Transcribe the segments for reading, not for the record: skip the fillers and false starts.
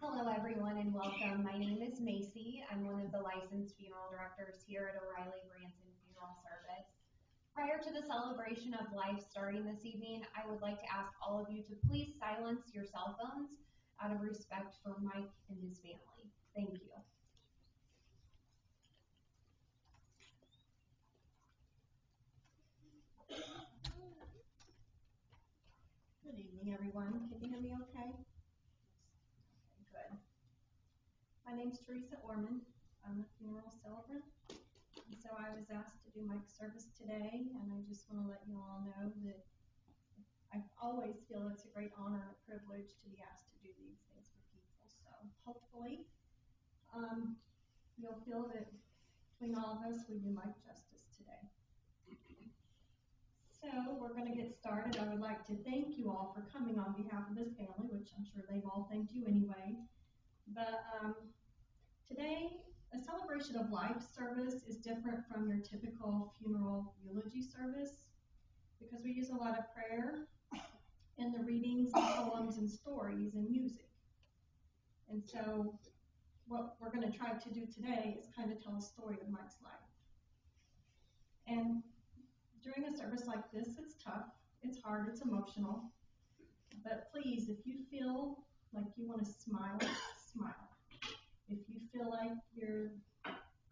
Hello, everyone, and welcome. My name is Macy. I'm one of the licensed funeral directors here at O'Reilly Branson Funeral Service. Prior to the celebration of life starting this evening, I would like to ask all of you to please silence your cell phones out of respect for Mike and his family. Thank you. Good evening, everyone. Can you hear me okay? Good. My name's Teresa Orman. I'm a funeral celebrant. And so I was asked to do Mike's service today, and I just want to let you all know that I always feel it's a great honor and a privilege to be asked to do these things for people. So hopefully you'll feel that between all of us, we do Mike justice today. So we're going to get started. I would like to thank you all for coming on behalf of this family, which I'm sure they've all thanked you anyway. But today, a celebration of life service is different from your typical funeral eulogy service. because we use a lot of prayer in the readings and poems and stories and music. And so what we're going to try to do today is kind of tell a story of Mike's life. And during a service like this, it's tough, it's hard, it's emotional. But please, if you feel like you want to smile, smile. If you feel like you're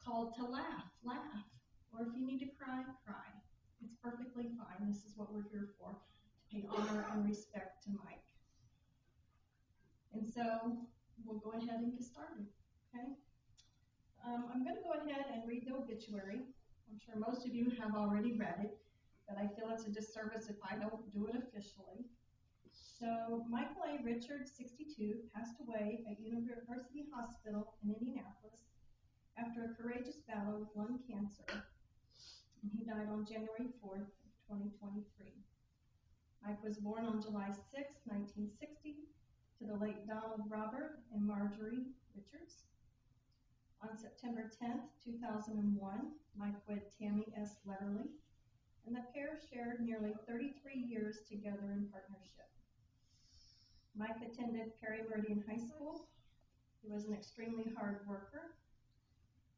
called to laugh, laugh. Or if you need to cry, cry. It's perfectly fine. This is what we're here for, to pay honor and respect to Mike. And so we'll go ahead and get started, okay? I'm going to go ahead and read the obituary. I'm sure most of you have already read it, but I feel it's a disservice if I don't do it officially. So Michael A. Richards, 62, passed away at University Hospital in Indianapolis after a courageous battle with lung cancer, and he died on January 4th, 2023. Mike was born on July 6, 1960, to the late Donald Robert and Marjorie Richards. On September 10th, 2001, Mike wed Tammy S. Letterly, and the pair shared nearly 33 years together in partnership. Mike attended Perry Meridian High School. He was an extremely hard worker.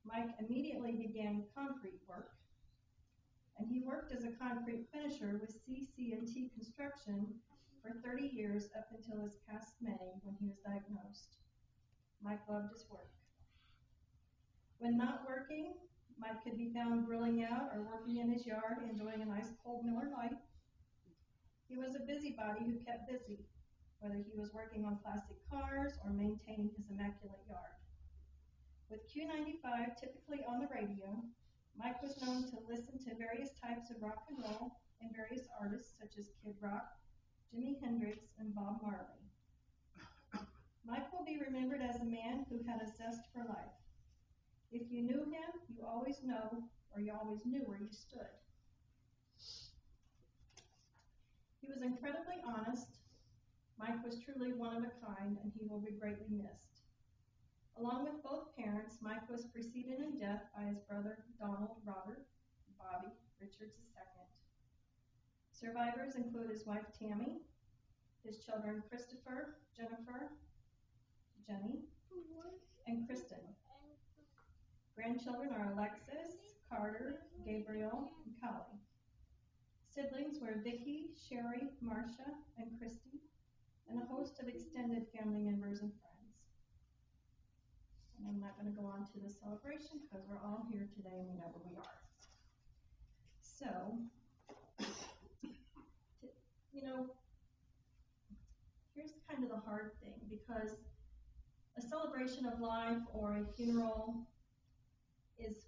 Mike immediately began concrete work, and he worked as a concrete finisher with CC&T Construction for 30 years up until this past May when he was diagnosed. Mike loved his work. When not working, Mike could be found grilling out or working in his yard, enjoying a nice cold Miller Lite. He was a busybody who kept busy, whether he was working on classic cars or maintaining his immaculate yard. With Q95 typically on the radio, Mike was known to listen to various types of rock and roll and various artists such as Kid Rock, Jimi Hendrix, and Bob Marley. Mike will be remembered as a man who had a zest for life. If you knew him, you always know, or you always knew where you stood. He was incredibly honest. Mike was truly one of a kind, and he will be greatly missed. Along with both parents, Mike was preceded in death by his brother Donald Robert Bobby Richards II. Survivors include his wife Tammy, his children Christopher, Jennifer, Jenny, and Kristen. Grandchildren are Alexis, Carter, Gabriel, and Callie. Siblings were Vicky, Sherry, Marcia, and Christy, and a host of extended family members and friends. And I'm not going to go on to the celebration because we're all here today and we know where we are. So, here's kind of the hard thing, because a celebration of life or a funeral is,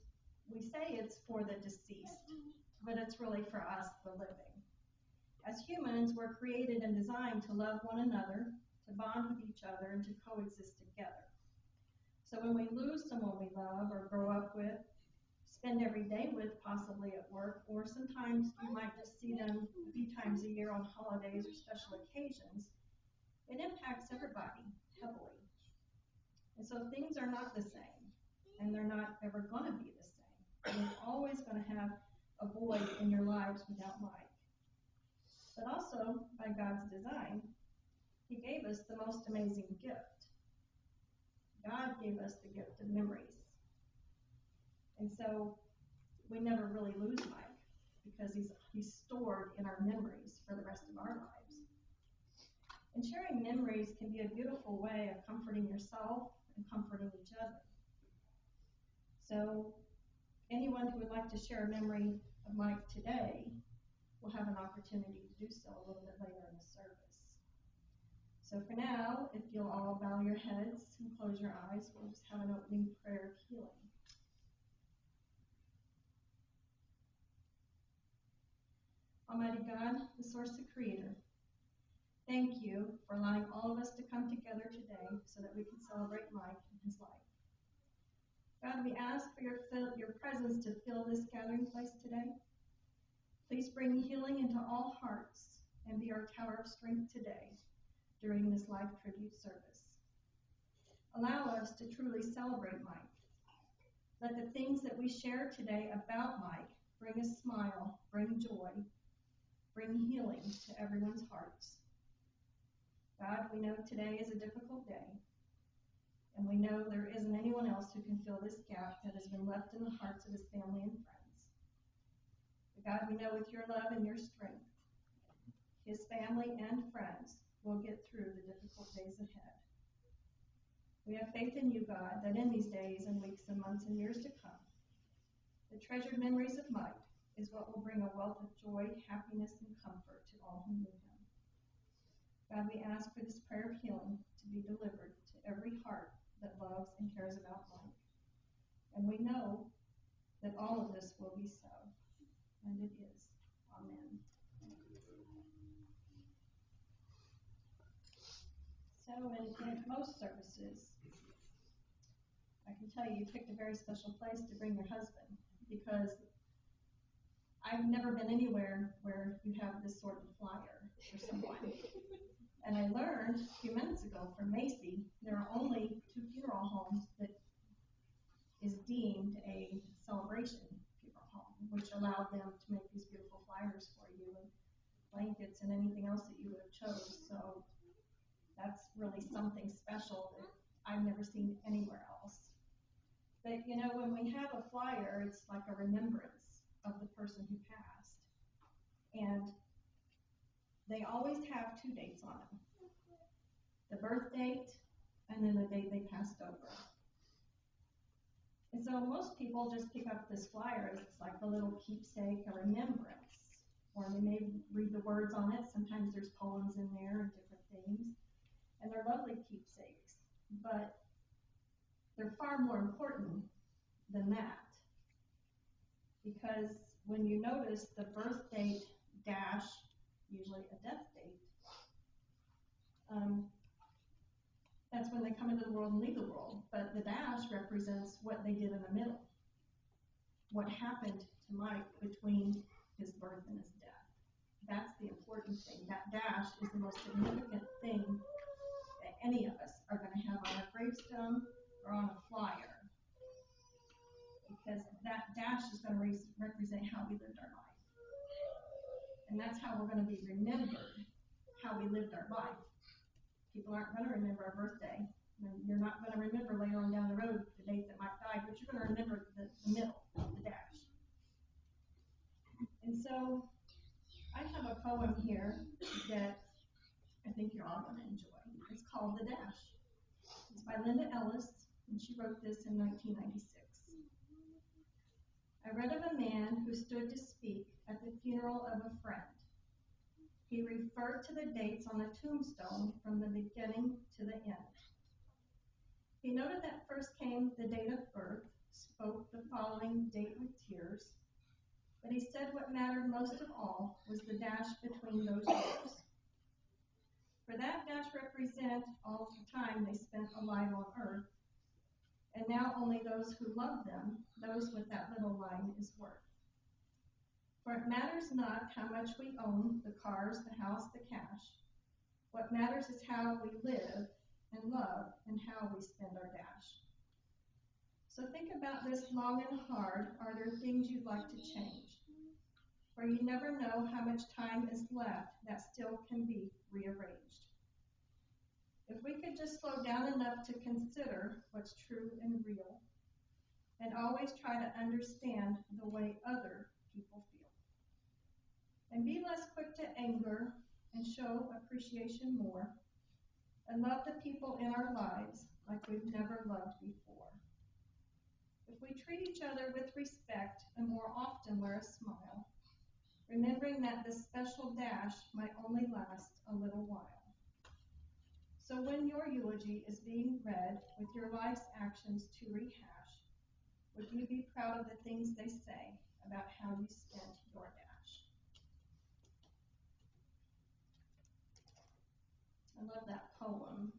we say it's for the deceased, but it's really for us, the living. As humans, we're created and designed to love one another, to bond with each other, and to coexist together. So when we lose someone we love or grow up with, spend every day with, possibly at work, or sometimes you might just see them a few times a year on holidays or special occasions, it impacts everybody heavily. And so things are not the same, and they're not ever going to be the same. You're always going to have a void in your lives without Mike. But also, by God's design, He gave us the most amazing gift. God gave us the gift of memories. And so we never really lose Mike, because he's stored in our memories for the rest of our lives. And sharing memories can be a beautiful way of comforting yourself and comforting each other. So anyone who would like to share a memory of Mike today will have an opportunity to do so a little bit later in the service. So for now, if you'll all bow your heads and close your eyes, we'll just have an opening prayer of healing. Almighty God, the source and creator, thank you for allowing all of us to come together today so that we can celebrate Mike and his life. God, we ask for your presence to fill this gathering place today. Please bring healing into all hearts and be our tower of strength today during this life tribute service. Allow us to truly celebrate Mike. Let the things that we share today about Mike bring a smile, bring joy, bring healing to everyone's hearts. God, we know today is a difficult day, and we know there isn't anyone else who can fill this gap that has been left in the hearts of his family and friends. But God, we know with your love and your strength, his family and friends will get through the difficult days ahead. We have faith in you, God, that in these days and weeks and months and years to come, the treasured memories of Mike is what will bring a wealth of joy, happiness, and comfort to all who know him. God, we ask for this prayer of healing to be delivered to every heart that loves and cares about Mike. And we know that all of this will be so. And it is. Amen. So in most services, I can tell you picked a very special place to bring your husband, because I've never been anywhere where you have this sort of flyer for someone. And I learned a few minutes ago from Macy, there are only 2 funeral homes that is deemed a celebration funeral home, which allowed them to make these beautiful flyers for you, and blankets and anything else that you would have chose. So that's really something special that I've never seen anywhere else. But you know, when we have a flyer, it's like a remembrance of the person who passed. And they always have 2 dates on them. The birth date, and then the date they passed over. And so most people just pick up this flyer as it's like a little keepsake, a remembrance. Or they may read the words on it. Sometimes there's poems in there and different things. And they're lovely keepsakes. But they're far more important than that. Because when you notice the birth date dash, usually a death date, that's when they come into the world and leave the world. But the dash represents what they did in the middle. What happened to Mike between his birth and his death. That's the important thing. That dash is the most significant thing that any of us are going to have on a gravestone or on a flyer. Because that dash is going to represent how we lived our life. And that's how we're going to be remembered, how we lived our life. People aren't going to remember our birthday. You're not going to remember later on down the road the date that Mike died, but you're going to remember the middle, the dash. And so I have a poem here that I think you're all going to enjoy. It's called The Dash. It's by Linda Ellis, and she wrote this in 1996. I read of a man who stood to speak at the funeral of a friend. He referred to the dates on the tombstone from the beginning to the end. He noted that first came the date of birth, spoke the following date with tears, but he said what mattered most of all was the dash between those years. For that dash represent all the time they spent alive on earth, and now only those who love them, those with that little line, is worth. For it matters not how much we own, the cars, the house, the cash. What matters is how we live and love and how we spend our dash. So think about this long and hard. Are there things you'd like to change? For you never know how much time is left that still can be rearranged. If we could just slow down enough to consider what's true and real, and always try to understand the way other people feel. And be less quick to anger and show appreciation more, and love the people in our lives like we've never loved before. If we treat each other with respect and more often wear a smile, remembering that this special dash might only last a little while. So when your eulogy is being read with your life's actions to rehash, would you be proud of the things they say about how you spent your dash? I love that poem.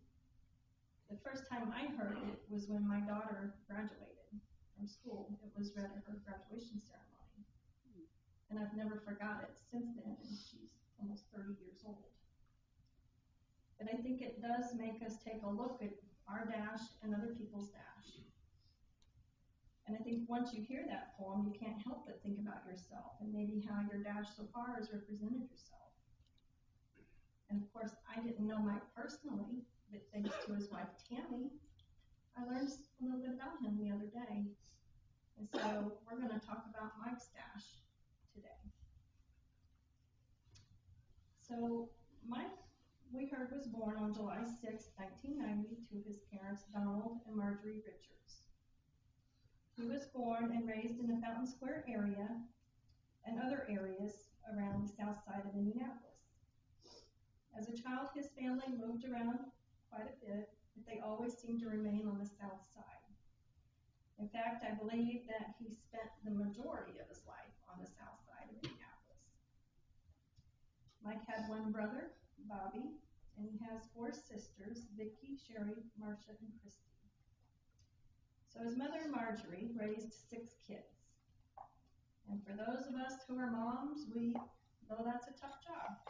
The first time I heard it was when my daughter graduated from school. It was read at her graduation ceremony. And I've never forgot it since then, and she's almost 30 years old. But I think it does make us take a look at our dash and other people's dash. And I think once you hear that poem, you can't help but think about yourself and maybe how your dash so far has represented yourself. And of course, I didn't know Mike personally, but thanks to his wife, Tammy, I learned a little bit about him the other day. And so we're going to talk about Mike's dash today. So Mike, we heard, was born on July 6, 1990 to his parents, Donald and Marjorie Richards. He was born and raised in the Fountain Square area and other areas around the south side of Indianapolis. As a child, his family moved around quite a bit, but they always seemed to remain on the south side. In fact, I believe that he spent the majority of his life on the south side of Indianapolis. Mike had one brother, Bobby, and he has 4 sisters, Vicki, Sherry, Marcia, and Christy. So his mother, Marjorie, raised 6 kids. And for those of us who are moms, we know that's a tough job.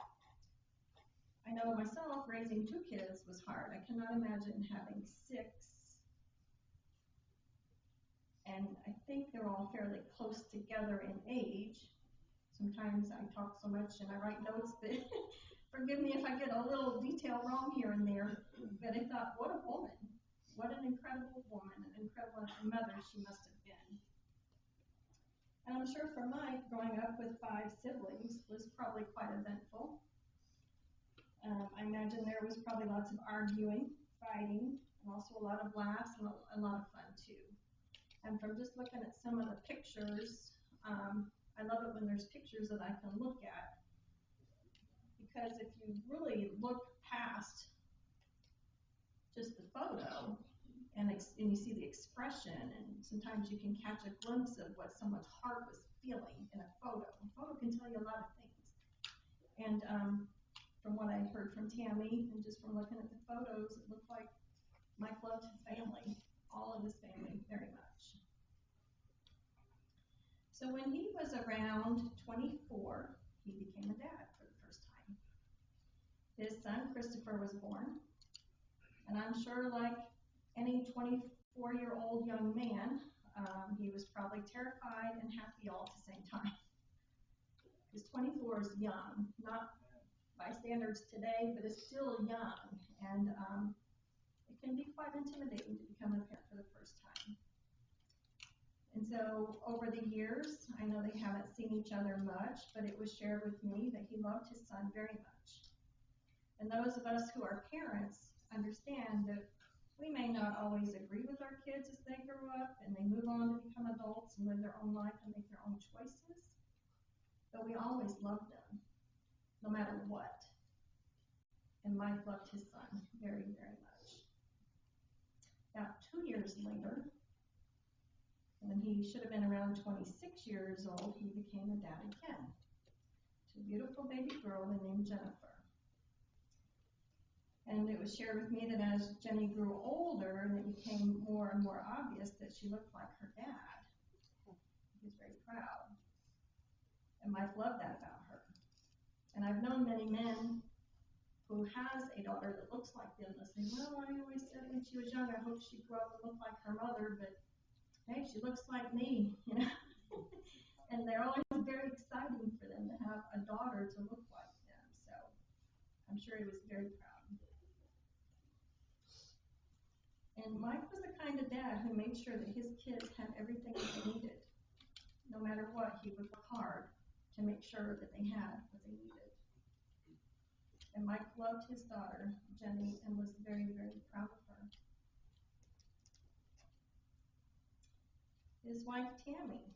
I know myself, raising 2 kids was hard. I cannot imagine having 6. And I think they're all fairly close together in age. Sometimes I talk so much and I write notes that forgive me if I get a little detail wrong here and there. But I thought, what a woman. What an incredible woman, an incredible mother she must have been. And I'm sure for Mike, growing up with 5 siblings was probably quite eventful. I imagine there was probably lots of arguing, fighting, and also a lot of laughs and a lot of fun too. And from just looking at some of the pictures, I love it when there's pictures that I can look at. Because if you really look past just the photo, and you see the expression, and sometimes you can catch a glimpse of what someone's heart was feeling in a photo. A photo can tell you a lot of things. And from what I heard from Tammy, and just from looking at the photos, it looked like Mike loved his family, all of his family, very much. So when he was around 24, he became a dad for the first time. His son, Christopher, was born. And I'm sure, like any 24-year-old young man, he was probably terrified and happy all at the same time. Because 24 is young, not by standards today, but it's still young. And it can be quite intimidating to become a parent for the first time. And so over the years, I know they haven't seen each other much, but it was shared with me that he loved his son very much. And those of us who are parents understand that we may not always agree with our kids as they grow up and they move on to become adults and live their own life and make their own choices, but we always love them, no matter what. And Mike loved his son very, very much. About 2 years later, when he should have been around 26 years old, he became a dad again to a beautiful baby girl named Jennifer. And it was shared with me that as Jenny grew older, and it became more and more obvious that she looked like her dad. He was very proud. And Mike loved that about her. And I've known many men who has a daughter that looks like them. They say, well, I always said when she was young, I hope she grew up and looked like her mother, but hey, she looks like me, you know. And they're always very exciting for them to have a daughter to look like them. So I'm sure he was very proud. And Mike was the kind of dad who made sure that his kids had everything that they needed. No matter what, he would work hard to make sure that they had what they needed. And Mike loved his daughter, Jenny, and was very, very proud of her. His wife, Tammy.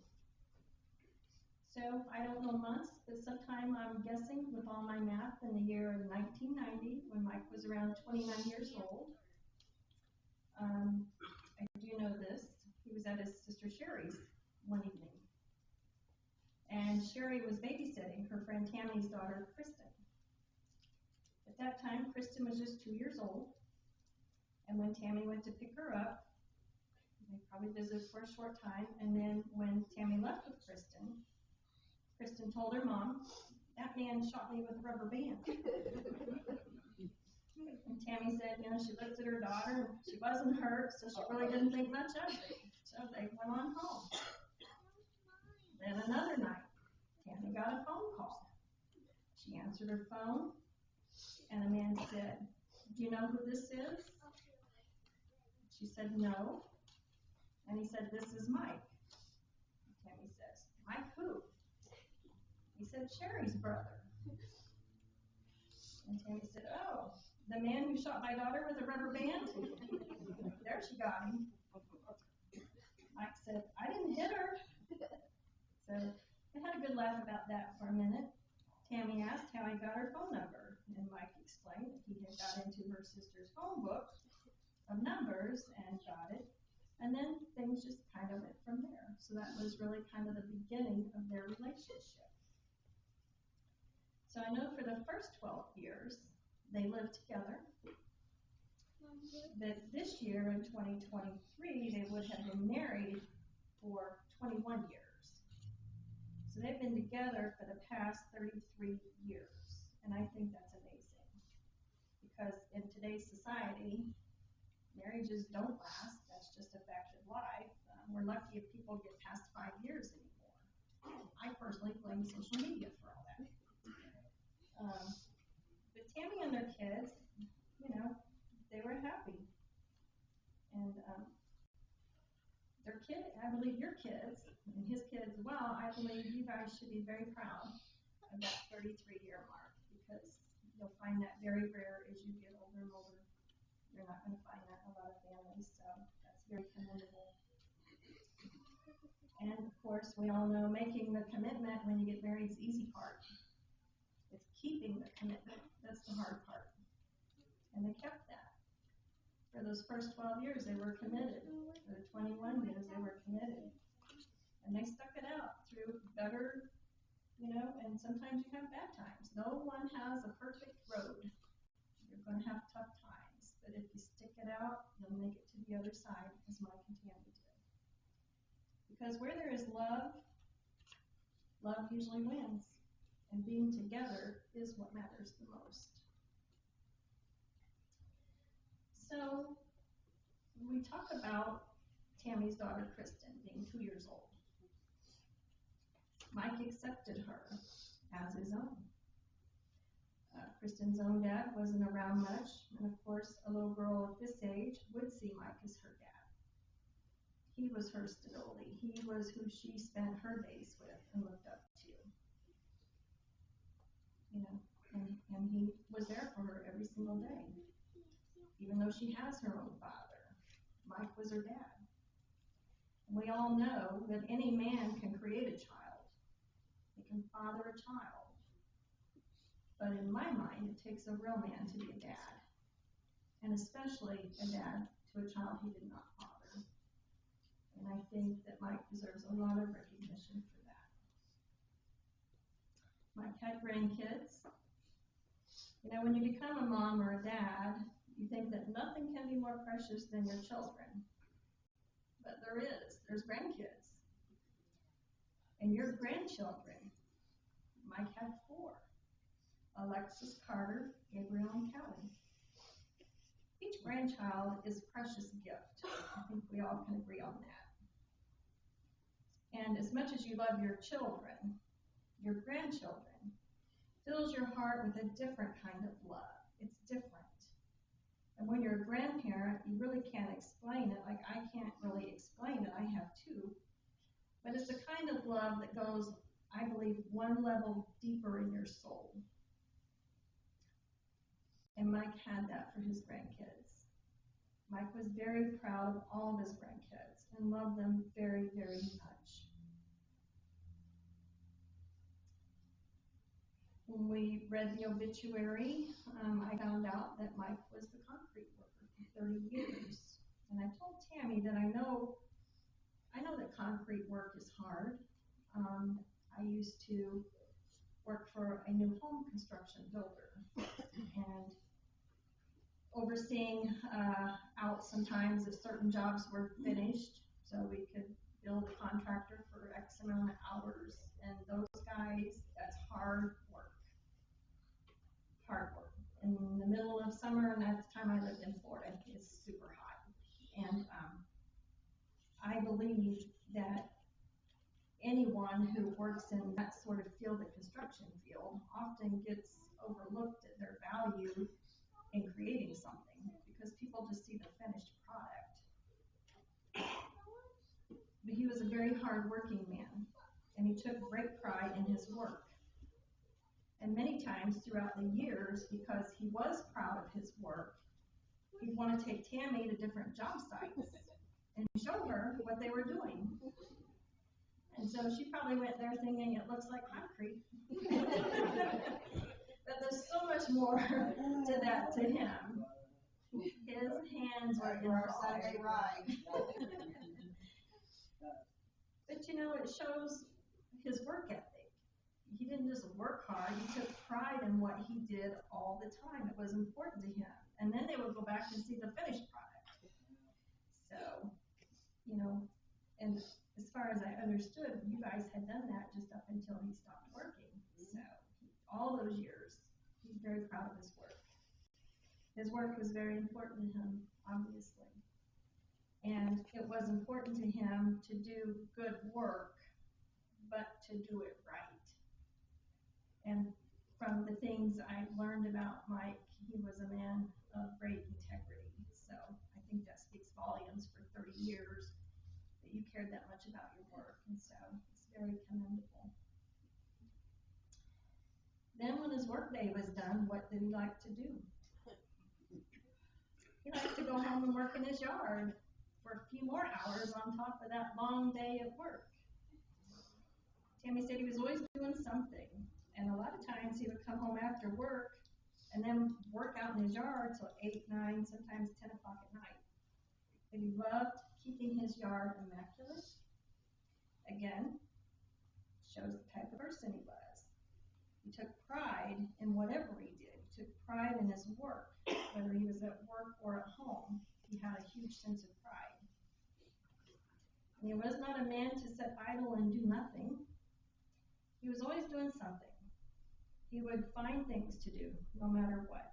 So I don't know months, but sometime I'm guessing with all my math in the year of 1990, when Mike was around 29 years old. I do know this. He was at his sister Sherry's one evening. And Sherry was babysitting her friend Tammy's daughter, Kristen. At that time, Kristen was just 2 years old. And when Tammy went to pick her up, they probably visited for a short time. And then when Tammy left with Kristen, Kristen told her mom, that man shot me with a rubber band. And Tammy said, you know, she looked at her daughter and she wasn't hurt, so she really didn't think much of it. So they went on home. Then another night, Tammy got a phone call. She answered her phone, and a man said, "Do you know who this is?" She said, "No." And he said, "This is Mike." Tammy says, "Mike who?" He said, "Sherry's brother." And Tammy said, "Oh, the man who shot my daughter with a rubber band?" There she got him. Mike said, "I didn't hit her." So they had a good laugh about that for a minute. Tammy asked how he got her phone number, and Mike explained that he had got into her sister's phone book of numbers and got it. And then things just kind of went from there. So that was really kind of the beginning of their relationship. So I know for the first 12 years, they lived together. That this year in 2023, they would have been married for 21 years. So they've been together for the past 33 years. And I think that's amazing. Because in today's society, marriages don't last. That's just a fact of life. We're lucky if people get past 5 years anymore. I personally blame social media for all that. But Tammy and their kids, they were happy. And their kid, I believe your kids, and his kids as well, I believe you guys should be very proud of that 33-year mark, because you'll find that very rare as you get older and older. You're not going to find that in a lot of families, so that's very commendable. And of course, we all know making the commitment when you get married is the easy part. It's keeping the commitment that's the hard part. And they kept that. For those first 12 years, they were committed. For the 21 years, they were committed. And they stuck it out through better, and sometimes you have bad times. No one has a perfect road. You're going to have tough times. But if you stick it out, you'll make it to the other side, as Mike and Tammy did. Because where there is love, love usually wins. And being together is what matters the most. So we talk about Tammy's daughter, Kristen, being 2 years old. Mike accepted her as his own. Kristen's own dad wasn't around much, and of course, a little girl at this age would see Mike as her dad. He was her stability. He was who she spent her days with and looked up to. And he was there for her every single day. Even though she has her own father, Mike was her dad. And we all know that any man can create a child. He can father a child. But in my mind, it takes a real man to be a dad. And especially a dad to a child he did not father. And I think that Mike deserves a lot of recognition for that. Mike had grandkids. When you become a mom or a dad, you think that nothing can be more precious than your children. But there's grandkids. And your grandchildren, Mike had 4. Alexis, Carter, Gabriel, and Kelly. Each grandchild is a precious gift. I think we all can agree on that. And as much as you love your children, your grandchildren fills your heart with a different kind of love. It's different. And when you're a grandparent, you really can't explain it. Like I can't really explain it. I have 2. But it's a kind of love that goes, I believe, one level deeper in your soul. And Mike had that for his grandkids. Mike was very proud of all of his grandkids and loved them very, very much. When we read the obituary, I found out that Mike was the concrete worker for 30 years. And I told Tammy that I know that concrete work is hard. I used to work for a new home construction builder and overseeing out sometimes if certain jobs were finished, so we could bill the contractor for X amount of hours. And those guys, that's hard work. In the middle of summer, and at the time I lived in Florida, it's super hot. And I believe anyone who works in that sort of field, the construction field, often gets overlooked at their value in creating something because people just see the finished product. But he was a very hard-working man, and he took great pride in his work. And many times throughout the years, because he was proud of his work, he'd want to take Tammy to different job sites and show her what they were doing. And so she probably went there thinking it looks like concrete. But there's so much more to that to him. His hands were in our Sunday ride. But you know, it shows his work ethic. He didn't just work hard, he took pride in what he did all the time. It was important to him. And then they would go back and see the finished product. So, you know, and as far as I understood, you guys had done that just up until he stopped working. So, all those years, he's very proud of his work. His work was very important to him, obviously. And it was important to him to do good work, but to do it right. And from the things I learned about Mike, he was a man of great integrity. So I think that speaks volumes for 30 years that you cared that much about your work. And so it's very commendable. Then when his work day was done, what did he like to do? He liked to go home and work in his yard for a few more hours on top of that long day of work. Tammy said he was always doing something. And a lot of times he would come home after work and then work out in his yard till 8, 9, sometimes 10 o'clock at night. But he loved keeping his yard immaculate. Again, shows the type of person he was. He took pride in whatever he did. He took pride in his work, whether he was at work or at home. He had a huge sense of pride. And he was not a man to sit idle and do nothing. He was always doing something. He would find things to do, no matter what.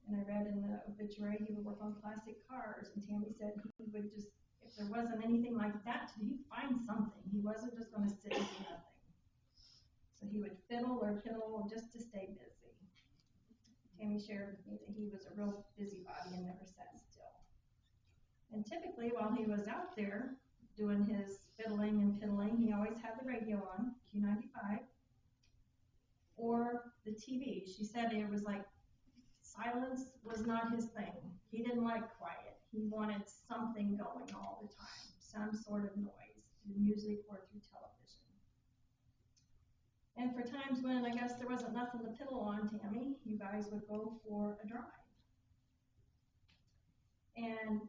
And I read in the obituary he would work on classic cars, and Tammy said he would just, if there wasn't anything like that to do, he'd find something. He wasn't just going to sit and do nothing. So he would fiddle or piddle just to stay busy. Tammy shared with me that he was a real busybody and never sat still. And typically, while he was out there doing his fiddling and piddling, he always had the radio on, Q95. Or the TV. She said it was like silence was not his thing. He didn't like quiet. He wanted something going all the time, some sort of noise, through music or through television. And for times when I guess there wasn't nothing to piddle on, Tammy, you guys would go for a drive. And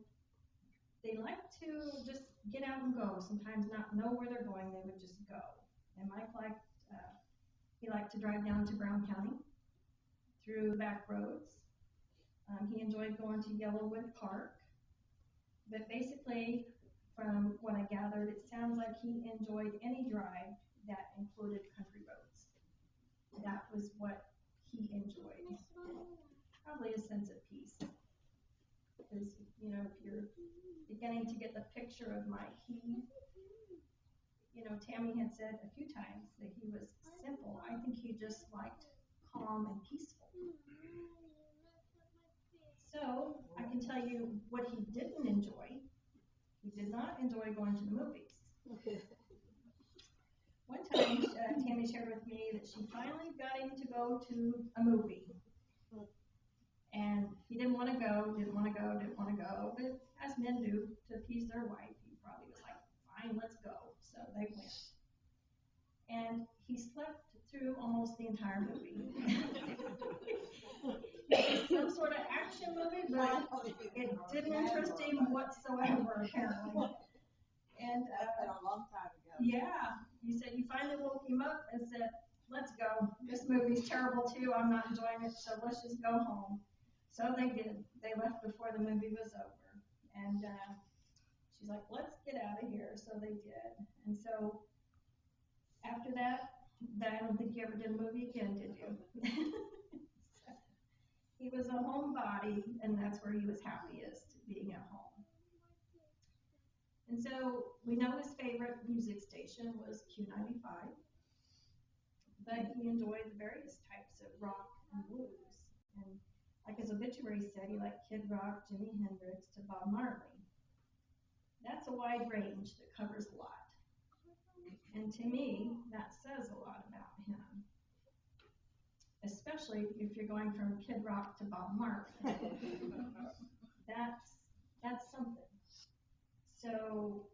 they like to just get out and go, sometimes not know where they're going, they would just go. And Mike liked he liked to drive down to Brown County through the back roads. He enjoyed going to Yellowwood Park. But basically, from what I gathered, it sounds like he enjoyed any drive that included country roads. That was what he enjoyed. Probably a sense of peace. Because, you know, if you're beginning to get the picture of Mike, Tammy had said a few times that he was simple. I think he just liked calm and peaceful. So I can tell you what he didn't enjoy. He did not enjoy going to the movies. One time, Tammy shared with me that she finally got him to go to a movie. And he didn't want to go. But as men do, to appease their wife, he probably was like, fine, let's go. So they went. And he slept through almost the entire movie. It was some sort of action movie, but it didn't interest him whatsoever, apparently. And That's been a long time ago. yeah, he said you finally woke him up and said, let's go. This movie's terrible too. I'm not enjoying it, so let's just go home. So they did. They left before the movie was over. And she's like, let's get out of here. So they did. And so after that, I don't think you ever did a movie again, did you? So, he was a homebody, and that's where he was happiest, being at home. And so we know his favorite music station was Q95, but he enjoyed the various types of rock and blues. And like his obituary said, he liked Kid Rock, Jimi Hendrix, to Bob Marley. That's a wide range that covers a lot. And to me, that says a lot about him, especially if you're going from Kid Rock to Bob Marley. That's something. So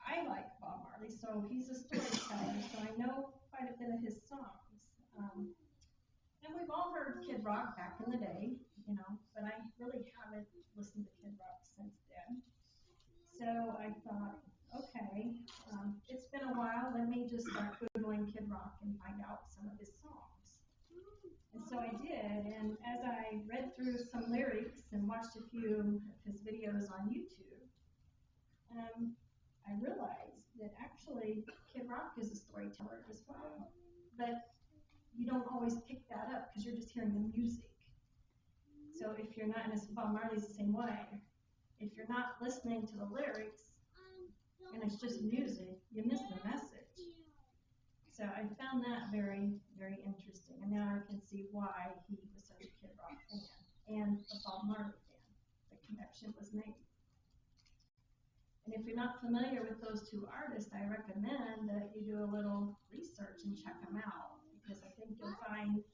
I like Bob Marley, so he's a storyteller, so I know quite a bit of his songs. And we've all heard Kid Rock back in the day, but I really haven't listened to Kid Rock since then. So I thought, okay, it's been a while, let me just start Googling Kid Rock and find out some of his songs. And so I did, and as I read through some lyrics and watched a few of his videos on YouTube, I realized that actually Kid Rock is a storyteller as well. But you don't always pick that up because you're just hearing the music. So if you're not, and Bob Marley's the same way, if you're not listening to the lyrics and it's just music, you miss the message. So I found that very, very interesting. And now I can see why he was such a Kid Rock fan and a Bob Marley fan. The connection was made. And if you're not familiar with those two artists, I recommend that you do a little research and check them out, because I think you'll find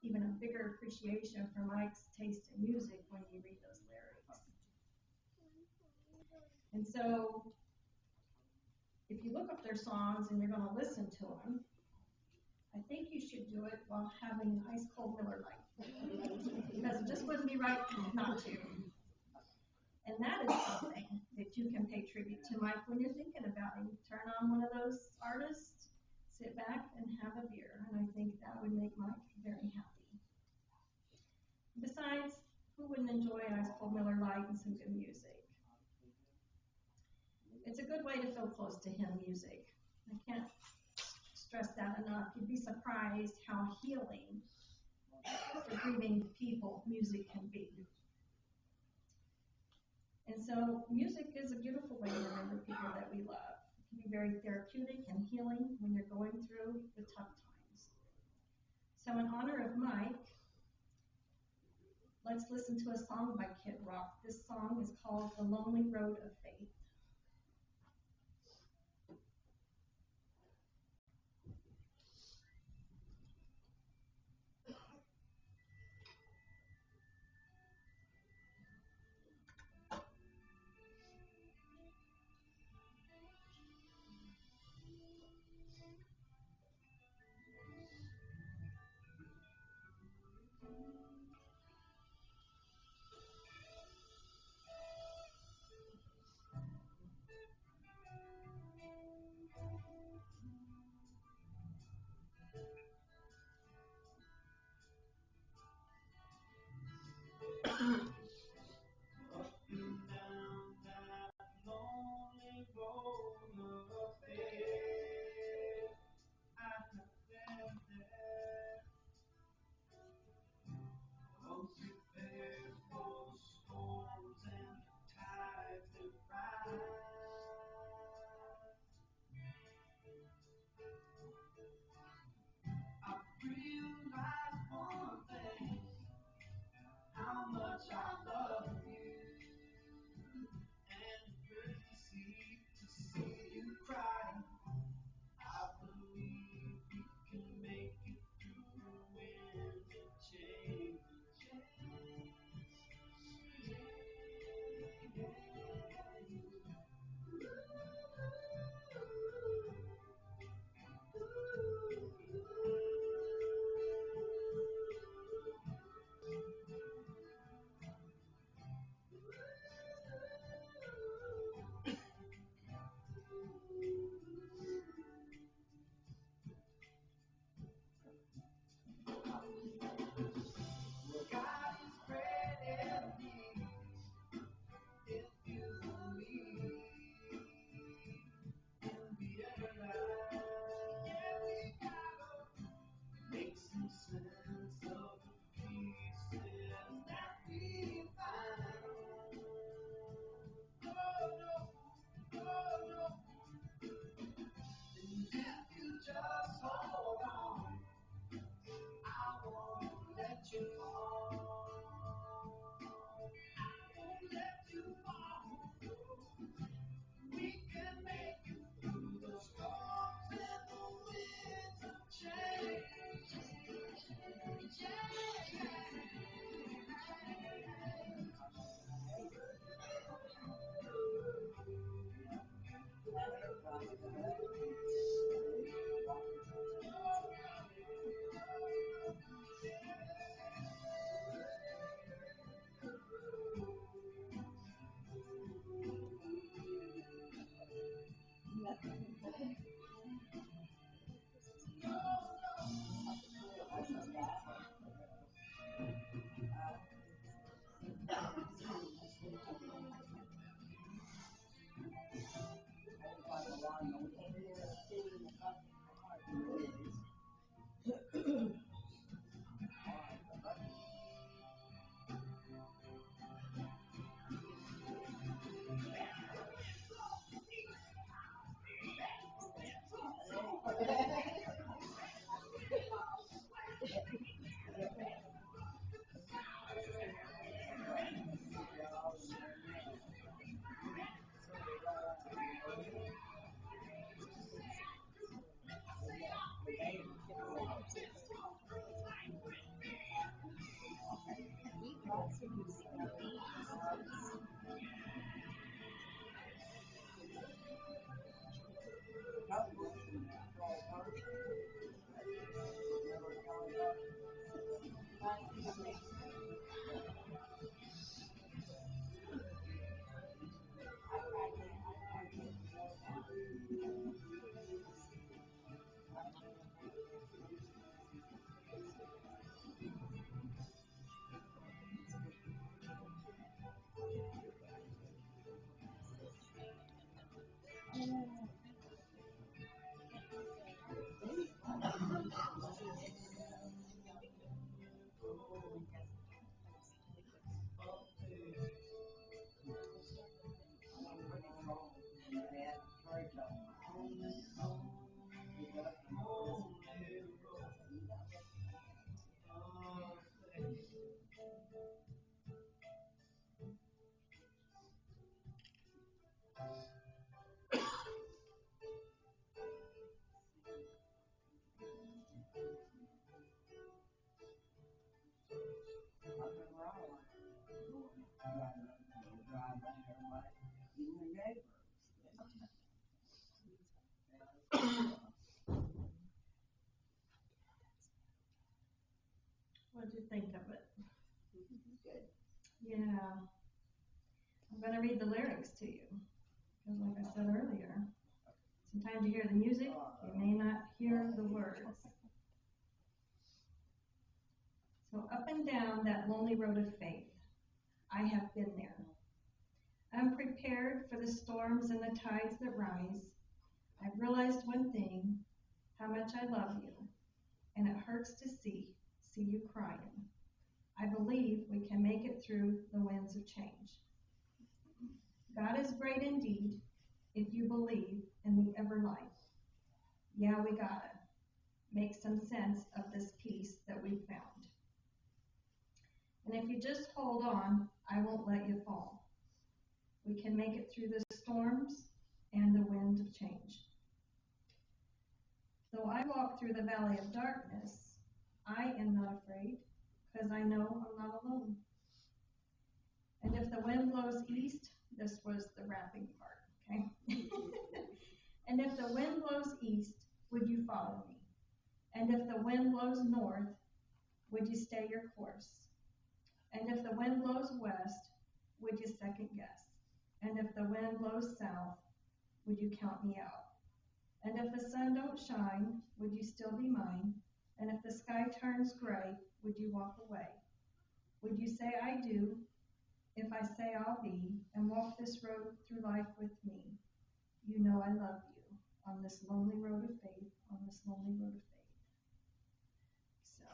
even a bigger appreciation for Mike's taste in music when you read those lyrics. And so, if you look up their songs and you're going to listen to them, I think you should do it while having ice cold Miller Lite, because it just wouldn't be right not to. And that is something that you can pay tribute to Mike when you're thinking about him. Turn on one of those artists, sit back and have a beer, and I think that would make Mike very happy. Besides, who wouldn't enjoy an ice cold Miller Lite and some good music? It's a good way to feel close to him, music. I can't stress that enough. You'd be surprised how healing for grieving people music can be. And so music is a beautiful way to remember people that we love. It can be very therapeutic and healing when you're going through the tough times. So in honor of Mike, let's listen to a song by Kid Rock. This song is called The Lonely Road of Faith. you think of it? Good. Yeah. I'm going to read the lyrics to you. Because like I said earlier, sometimes you hear the music, you may not hear the words. So up and down that lonely road of faith, I have been there. I'm prepared for the storms and the tides that rise. I've realized one thing, how much I love you, and it hurts to see you crying. I believe we can make it through the winds of change. God is great indeed, if you believe in the ever life. Yeah, we gotta make some sense of this peace that we found. And if you just hold on, I won't let you fall. We can make it through the storms and the wind of change. Though I walk through the valley of darkness, I am not afraid, because I know I'm not alone. And if the wind blows east, this was the rapping part, okay? And if the wind blows east, would you follow me? And if the wind blows north, would you stay your course? And if the wind blows west, would you second guess? And if the wind blows south, would you count me out? And if the sun don't shine, would you still be mine? And if the sky turns gray, would you walk away? Would you say I do, if I say I'll be, and walk this road through life with me? You know I love you on this lonely road of faith, on this lonely road of faith. So,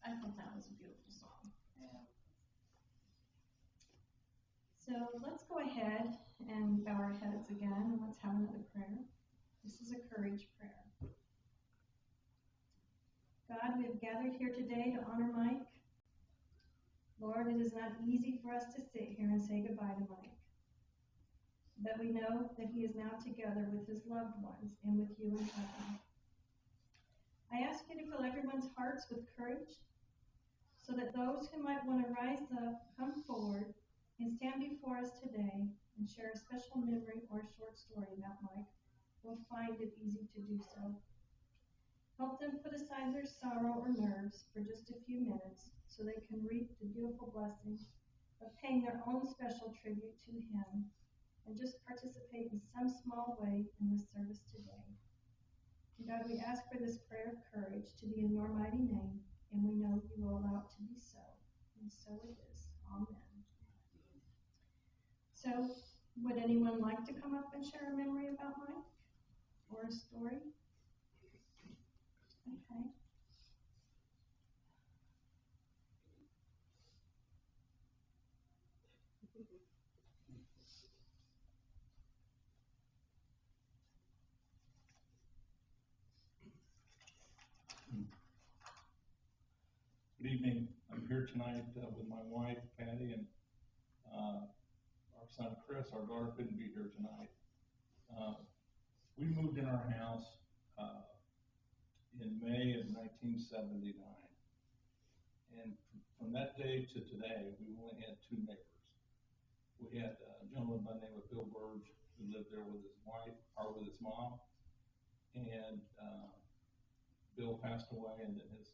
I thought that was a beautiful song. Yeah. So let's go ahead and bow our heads again, and let's have another prayer. This is a courage prayer. God, we have gathered here today to honor Mike. Lord, it is not easy for us to sit here and say goodbye to Mike. But we know that he is now together with his loved ones and with you in heaven. I ask you to fill everyone's hearts with courage, so that those who might want to rise up, come forward, and stand before us today and share a special memory or a short story about Mike will find it easy to do so. Help them put aside their sorrow or nerves for just a few minutes so they can reap the beautiful blessing of paying their own special tribute to him and just participate in some small way in this service today. And God, we ask for this prayer of courage to be in your mighty name, and we know you will allow it to be so. And so it is. Amen. So, would anyone like to come up and share a memory about Mike or a story? Okay. Good evening. I'm here tonight with my wife, Patty, and our son, Chris. Our daughter couldn't be here tonight. We moved in our house in May of 1979. And from that day to today, we only had two neighbors. We had a gentleman by the name of Bill Burge, who lived there with his wife, or with his mom. And Bill passed away, and then his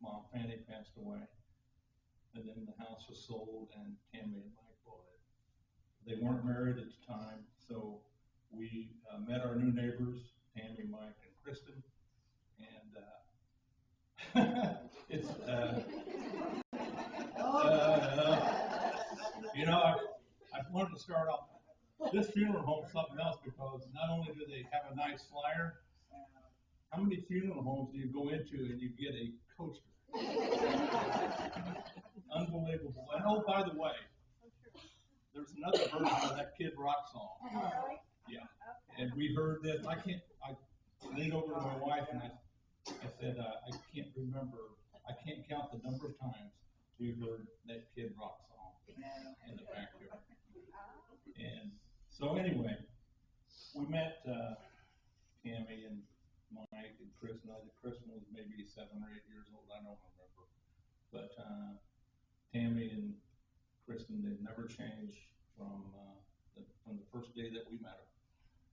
mom, Fanny, passed away. And then the house was sold, and Tammy and Mike bought it. They weren't married at the time, so we met our new neighbors, Tammy, Mike, and Kristen. And it's, you know, I wanted to start off this funeral home something else, because not only do they have a nice flyer, how many funeral homes do you go into and you get a coaster? Unbelievable. And oh, by the way, there's another version of that Kid Rock song. Yeah. And we heard this. I leaned over to my wife and I said, I can't remember, I can't count the number of times we heard that Kid Rock song in the backyard. And so anyway, we met Tammy and Mike and Chris, and I think Kristen was maybe 7 or 8 years old. I don't remember. But Tammy and Kristen, they've never changed from the first day that we met her.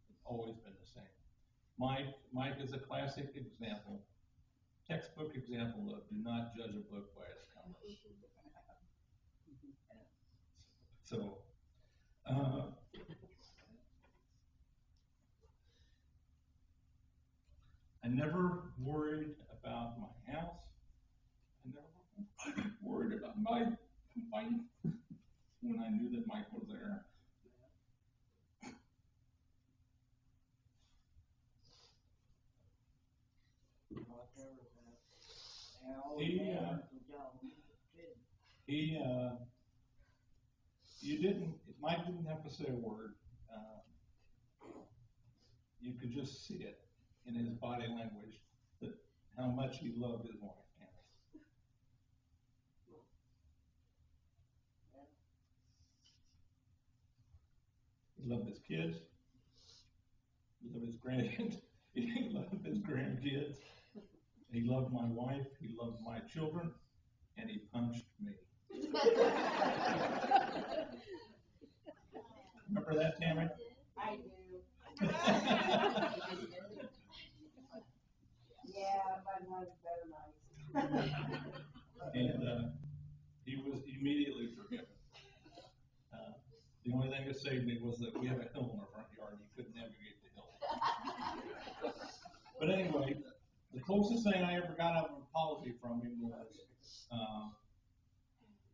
It's always been the same. Mike is a classic example textbook example of do not judge a book by its cover. So, I never worried about my house. I never worried about my wife when I knew that Mike was there. Mike didn't have to say a word. You could just see it in his body language that how much he loved his wife, Tammy. He loved his kids. He loved his grandkids. He loved his grandkids. He loved my wife. He loved my children, and he punched me. Remember that, Tammy? I do. Yeah, my mom's better nice. And he was immediately forgiven. The only thing that saved me was that we have a hill in our front yard. He couldn't navigate the hill. But anyway, the closest thing I ever got out of an apology from him was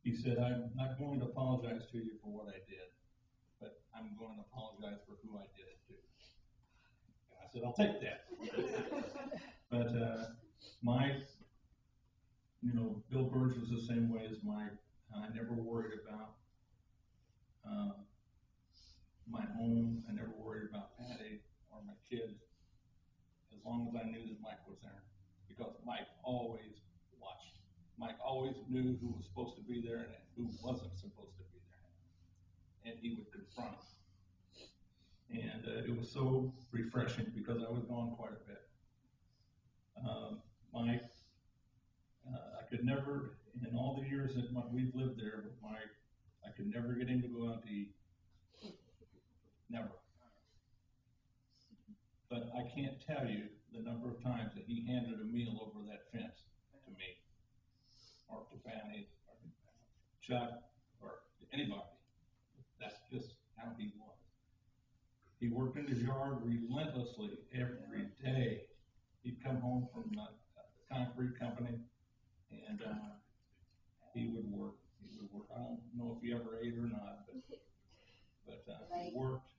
he said, "I'm not going to apologize to you for what I did, but I'm going to apologize for who I did it to." And I said, "I'll take that." But Bill Burge was the same way as Mike. I never worried about my home. I never worried about Patty or my kids, as long as I knew that Mike was there, because Mike always watched. Mike always knew who was supposed to be there and who wasn't supposed to be there, and he would confront them. And it was so refreshing because I was gone quite a bit. Mike, I could never, in all the years that we've lived there with Mike, I could never get him to go out to eat. Never. But I can't tell you the number of times that he handed a meal over that fence to me, or to Fanny, or Chuck, or anybody. That's just how he was. He worked in his yard relentlessly every day. He'd come home from the concrete company, and he would work. I don't know if he ever ate or not, but he worked,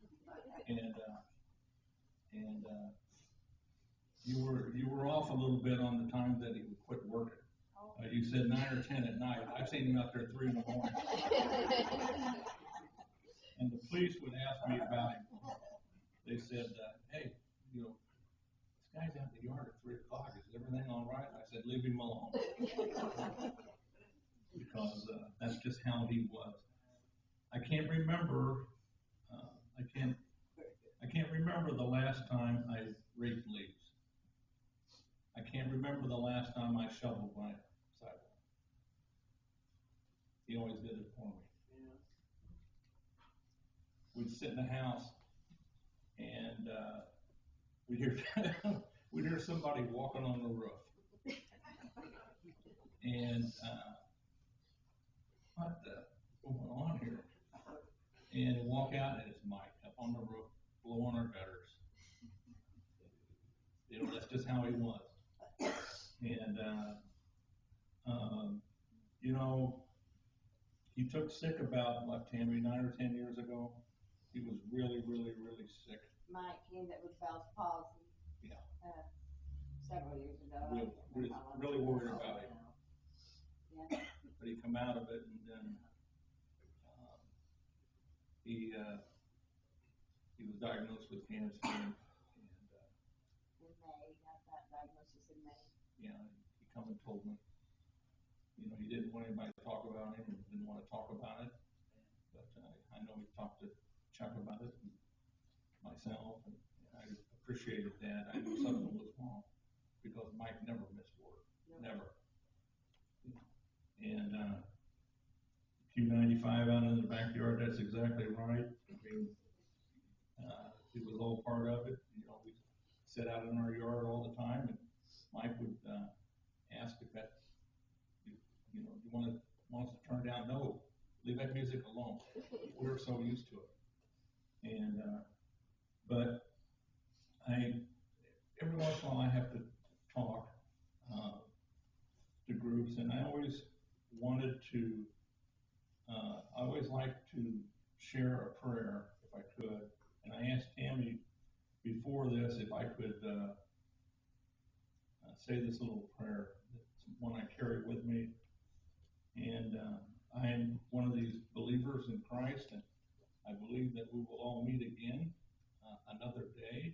and you were off a little bit on the time that he would quit working. You said 9 or 10 at night. I've seen him out there 3 in the morning. And the police would ask me about him. They said, "Hey, this guy's out in the yard at 3 o'clock. Is everything all right?" I said, "Leave him alone." Because that's just how he was. I can't remember. I can't remember the last time I raked leaves. I can't remember the last time I shoveled my sidewalk. He always did it for me. Yeah. We'd sit in the house, and we'd hear somebody walking on the roof, and what the going on here? And walk out, and it's Mike up on the roof, blowing our gutters. That's just how he was. And he took sick about Tammy, 9 or 10 years ago. He was really, really, really sick. Mike came that with Bell's palsy. Yeah. Several years ago. Really worried about him. Yeah. But he come out of it, and then he was diagnosed with cancer. And in May, got that diagnosis in May. Yeah, he come and told me. He didn't want anybody to talk about him, and didn't want to talk about it. But I know he talked to Chuck about it, and myself, and I appreciated that. I knew something was wrong because Mike never missed work, never. And Q95 out in the backyard, that's exactly right. I mean, it was all part of it. We sat out in our yard all the time, and Mike would ask if that, you know, you want us to turn down. No, leave that music alone. We're so used to it. And, but every once in a while I have to talk to groups, and I always wanted to, I always like to share a prayer if I could. And I asked Tammy before this if I could say this little prayer. It's one I carry with me. And I am one of these believers in Christ, and I believe that we will all meet again another day.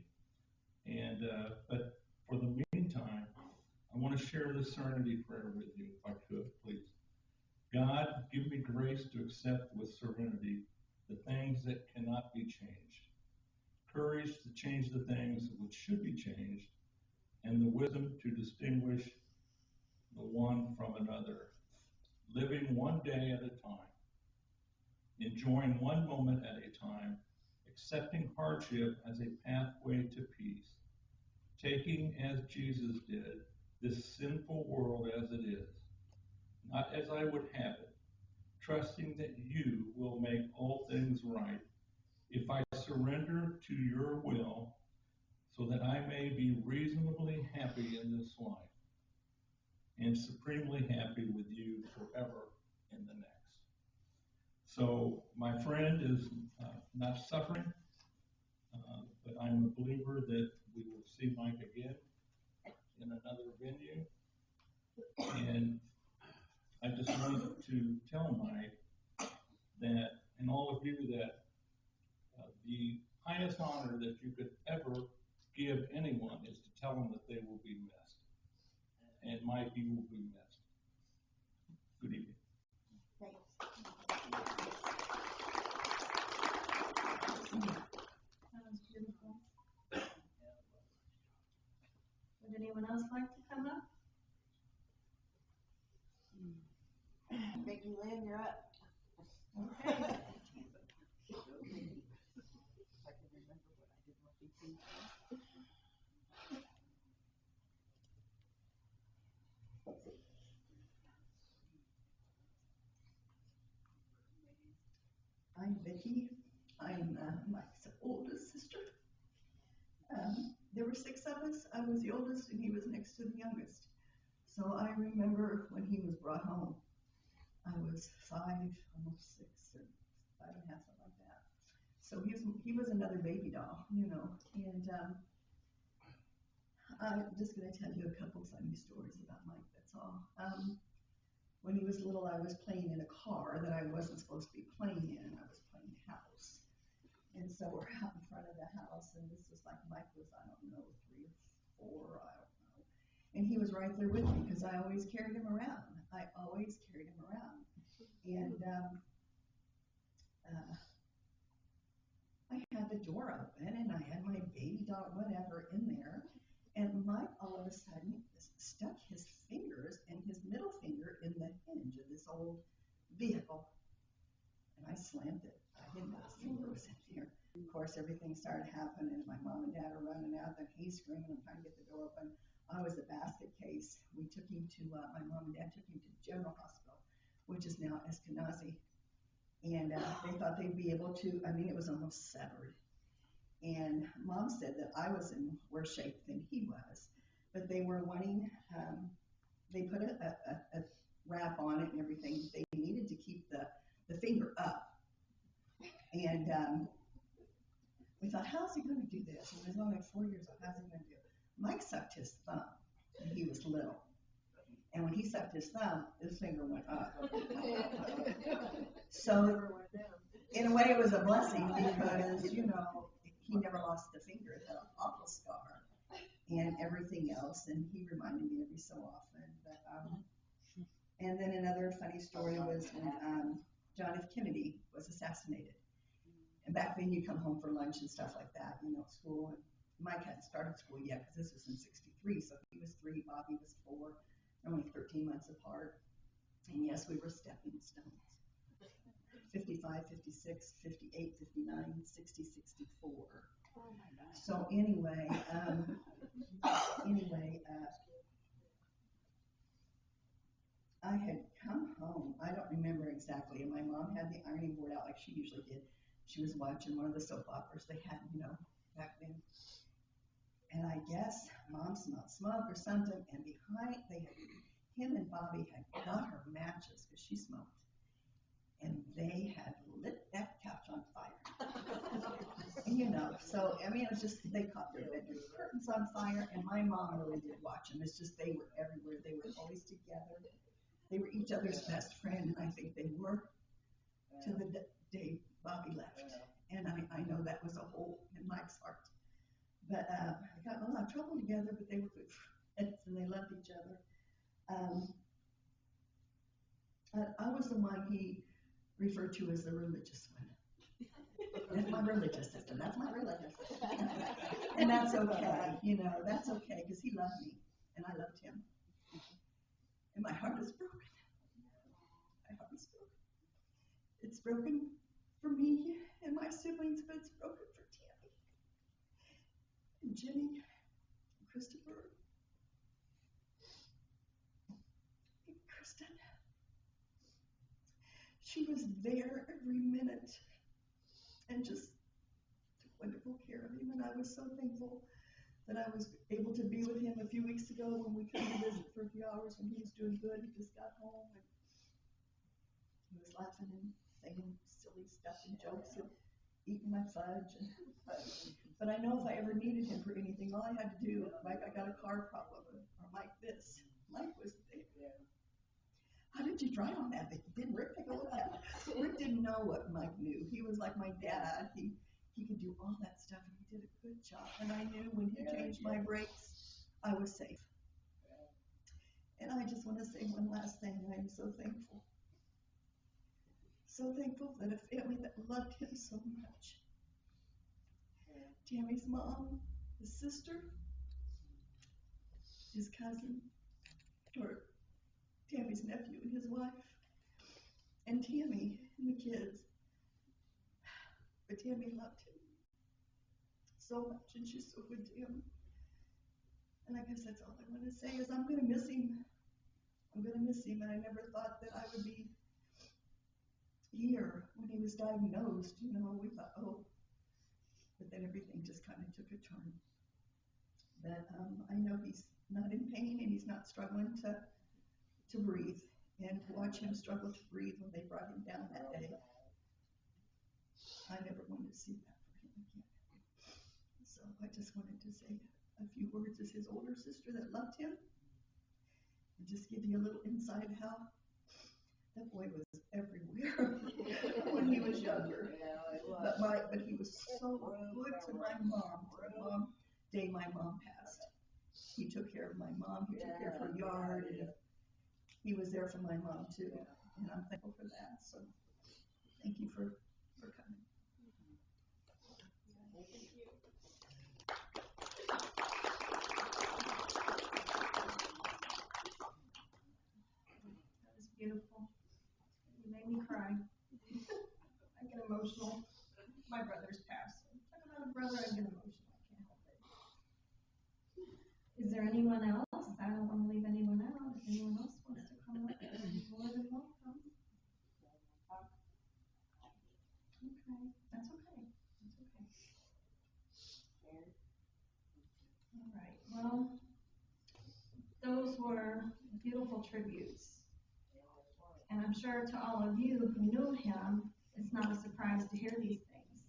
And but for the meantime, I want to share this serenity prayer with you, if I could, please. God, give me grace to accept with serenity the things that cannot be changed, courage to change the things which should be changed, and the wisdom to distinguish the one from another, living one day at a time, enjoying one moment at a time, accepting hardship as a pathway to peace, taking, as Jesus did, this sinful world as it is, not as I would have it, trusting that you will make all things right if I surrender to your will, so that I may be reasonably happy in this life and supremely happy with you forever in the next. So my friend is not suffering, but I'm a believer that we will see Mike again in another venue. And I just wanted to tell Mike that, and all of you, that the highest honor that you could ever give anyone is to tell them that they will be missed. And Mike, you will be missed. Good evening. Thanks. Sounds beautiful. Would anyone else like to come up? Vicki Lynn, you're up. Okay. If I can remember what I did with Vicki. I'm Vicki. I'm Mike's oldest sister. There were 6 of us. I was the oldest, and he was next to the youngest. So I remember when he was brought home. I was 5, almost 6, or 5 and a half, something like that. So he was another baby doll, you know. And I'm just going to tell you a couple funny stories about Mike. That's all. When he was little, I was playing in a car that I wasn't supposed to be playing in. I was playing house. And so we're out in front of the house, and this was like Mike was, I don't know, 3 or 4, I don't know. And he was right there with me because I always carried him around. I always carried him around. And I had the door open, and I had my baby doll, whatever, in there. And Mike all of a sudden stuck his fingers and his middle finger in the hinge of this old vehicle. And I slammed it. I didn't know his finger was in there. Of course, everything started happening. My mom and dad are running out. Then he's screaming. I'm trying to get the door open. I was the basket case. We took him to, my mom and dad took him to General Hospital, which is now Eskenazi. And they thought they'd be able to, I mean, it was almost severed. And Mom said that I was in worse shape than he was. But they were wanting, they put a wrap on it and everything. They needed to keep the finger up. And we thought, how's he going to do this? He was only like 4 years old. How's he going to do it? Mike sucked his thumb when he was little. And when he sucked his thumb, his finger went up. So, in a way, it was a blessing because, you know, he never lost the finger. It had an awful scar and everything else. And he reminded me every so often. But, and then another funny story was when John F. Kennedy was assassinated. And back then, you come home for lunch and stuff like that, you know, school. And Mike hadn't started school yet because this was in '63. So he was 3, Bobby was 4, only 13 months apart. And yes, we were stepping stones. 55, 56, 58, 59, 60, 64. Oh my God. So anyway, like she usually did. She was watching one of the soap operas they had, back then. And I guess Mom smelled smoke or something, and him and Bobby had got her matches because she smoked, and they had lit that couch on fire. So I mean, it was just they caught their bedroom curtains on fire, and my mom really did watch them. It's just they were everywhere. They were always together. They were each other's best friend, and I think they were to the day Bobby left. And I know that was a hole in Mike's heart. But I got in a lot of trouble together, but they were good friends, and they loved each other. I was the one he referred to as the religious one. That's my religious system. That's my religious system. And that's okay, that's okay, because he loved me, and I loved him. And my heart is broken. My heart is broken. It's broken for me and my siblings, but it's broken for Tammy and Jimmy and Christopher and Kristen. She was there every minute and just took wonderful care of him, and I was so thankful that I was able to be with him a few weeks ago when we came to visit for a few hours when he was doing good. He just got home and he was laughing and saying silly stuff and jokes and eating my fudge. But I know if I ever needed him for anything, all I had to do, like I got a car problem or like this, Mike was there. How did you drive on that? Didn't Rick take a look at it? Rick didn't know what Mike knew. He was like my dad. He could do all that stuff, and he did a good job. And I knew when he changed my brakes, I was safe. And I just want to say one last thing. I am so thankful. So thankful that a family that loved him so much. Tammy's mom, his sister, his cousin, or Tammy's nephew and his wife, and Tammy and the kids. But Tammy loved him so much, and she's so good to him. And I guess that's all I want to say is I'm going to miss him. I'm going to miss him, and I never thought that I would be here when he was diagnosed. We thought, oh, but then everything just kind of took a turn. But I know he's not in pain, and he's not struggling to breathe. And to watch him struggle to breathe when they brought him down that day, I never wanted to see that for him again. So I just wanted to say a few words as his older sister that loved him, and just give you a little insight how that boy was everywhere when he was younger. But he was so good to my mom. The day my mom passed, he took care of my mom. He took care of her yard, and he was there for my mom too. And I'm thankful for that. So thank you for coming. That was beautiful. You made me cry. I get emotional. My brother's passed. Talk about a brother, I get emotional. I can't help it. Is there anyone else? I don't want to leave anyone out. If anyone else wants to come up, you're more than welcome. Okay, that's okay. That's okay. All right. Well, those were beautiful tributes. And I'm sure to all of you who knew him, it's not a surprise to hear these things.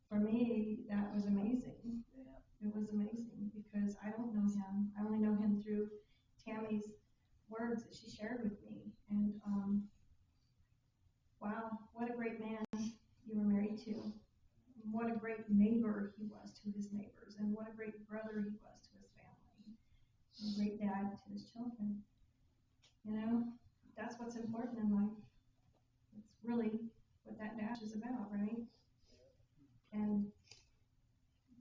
For me, that was amazing. It was amazing because I don't know him. I only know him through Tammy's words that she shared with me. And wow, what a great man you were married to. What a great neighbor he was to his neighbors. And what a great brother he was to his family. And a great dad to his children. That's what's important in life. It's really what that dash is about, right? And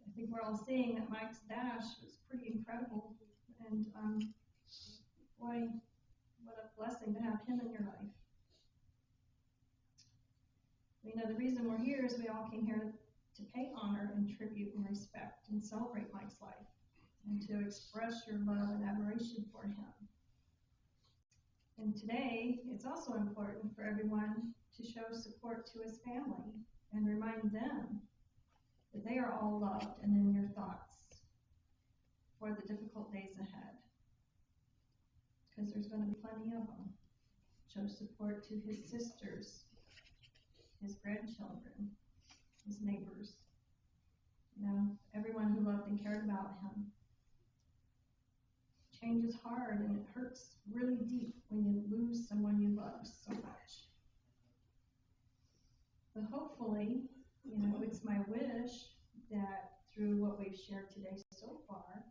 I think we're all seeing that Mike's dash was pretty incredible. And boy, what a blessing to have him in your life. The reason we're here is we all came here to pay honor and tribute and respect and celebrate Mike's life and to express your love and admiration for him. And today, it's also important for everyone to show support to his family and remind them that they are all loved and in your thoughts for the difficult days ahead. Because there's going to be plenty of them. Show support to his sisters, his grandchildren, his neighbors, everyone who loved and cared about him. Change is hard and it hurts really deep when you lose someone you love so much. But hopefully, it's my wish that through what we've shared today so far,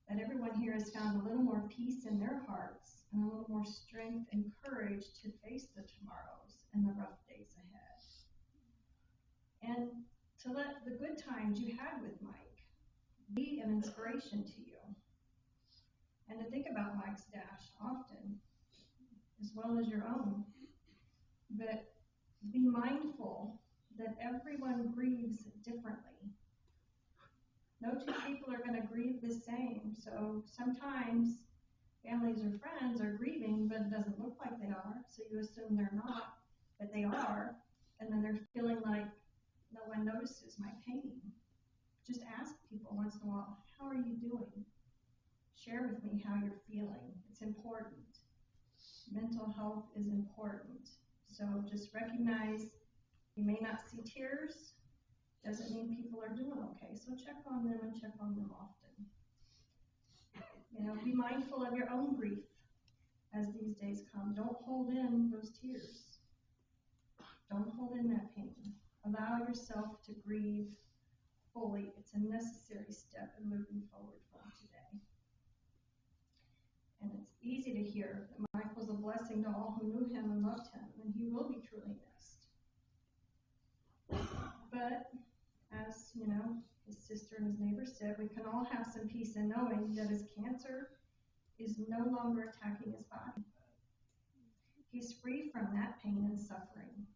that everyone here has found a little more peace in their hearts and a little more strength and courage to face the tomorrows and the rough days ahead. And to let the good times you had with Mike be an inspiration to you. And to think about Mike's dash often, as well as your own. But be mindful that everyone grieves differently. No two people are going to grieve the same. So sometimes families or friends are grieving, but it doesn't look like they are. So you assume they're not, but they are. And then they're feeling like no one notices my pain. Just ask people once in a while, how are you doing? Share with me how you're feeling. It's important. Mental health is important. So just recognize you may not see tears. Doesn't mean people are doing okay. So check on them and check on them often. Be mindful of your own grief as these days come. Don't hold in those tears. Don't hold in that pain. Allow yourself to grieve fully. It's a necessary step in moving forward from today. And it's easy to hear that Mike was a blessing to all who knew him and loved him, and he will be truly missed. But, as his sister and his neighbor said, we can all have some peace in knowing that his cancer is no longer attacking his body. He's free from that pain and suffering.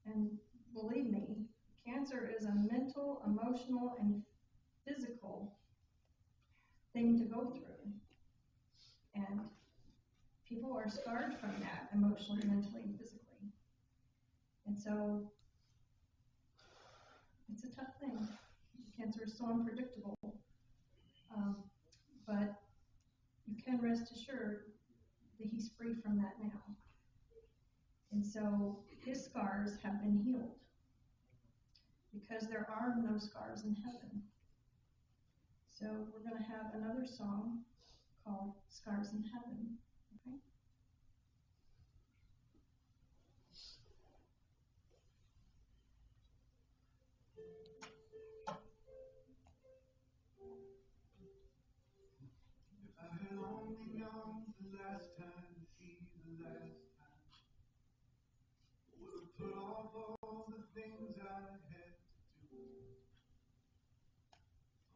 And believe me, cancer is a mental, emotional, and physical thing to go through. And people are scarred from that emotionally, mentally, and physically. And so it's a tough thing. Cancer is so unpredictable. But you can rest assured that he's free from that now. And so his scars have been healed because there are no scars in heaven. So we're going to have another song called Scars in Heaven. Okay? If I had only known the last time to be the last time, I would have put off all the things I had to do.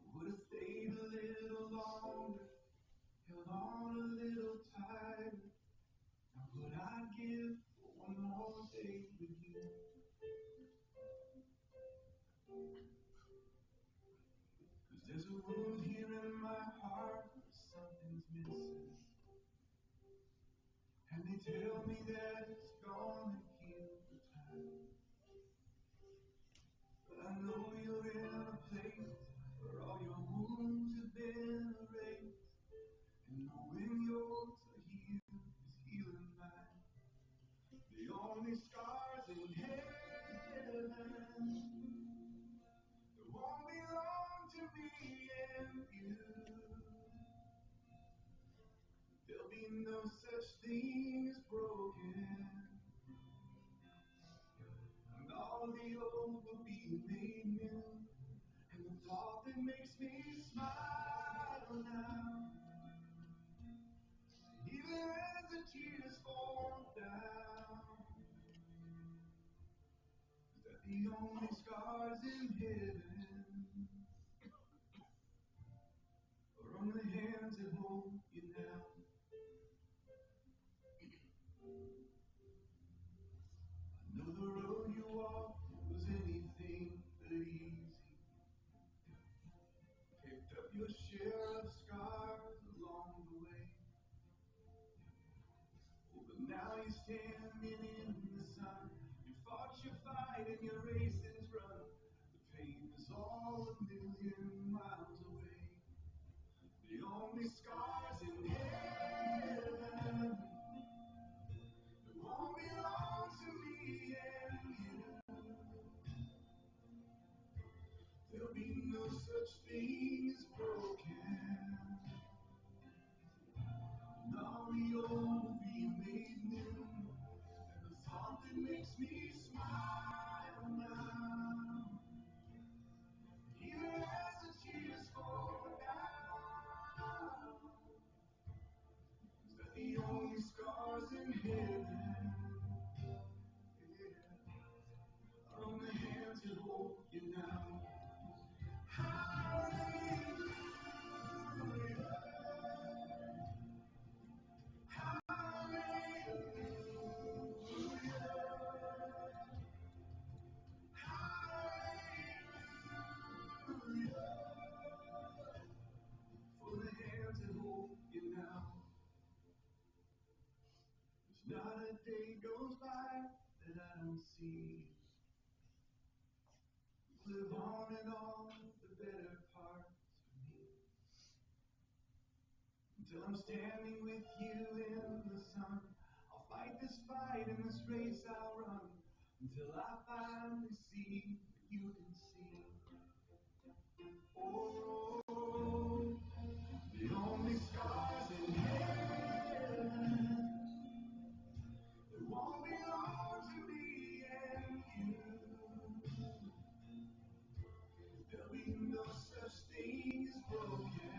I would have stayed a little longer, held on a little tighter. Now would I give for one more day with you? Cause there's a wound here in my heart where something's missing. And they tell me that it's gone and healed with time. But I know you're in a place where all your wounds have been erased. And knowing yours are healed is healing mine. The only scars in heaven that won't belong to me and you. There'll be no such thing as broken. And all the old will be made new. And the thought that makes me smile now, even as the tears fall down, is that the only scars in heaven are on the hands that hold you now. I know the road you walked was anything but easy. Picked up your share of scars along the way. standing in the sun. You fought your fight and your races run. The pain is all a million miles away. The only scars in heaven that won't belong to me and you. There'll be no such thing as broken. And all the old will be made new. And the thought that makes me smile now, even as the tears fall down, is that the only scars in heaven, yeah, are on the hands that hold you now. Hallelujah. For the hands that hold you now. There's not a day goes by that I don't see you live on and on the better parts of me. Until I'm standing with you in the sun, I'll fight this fight in this race I'll run. Until I finally see what you can see. Oh, the only scars in heaven that won't belong to me and you. There'll be no such thing as broken.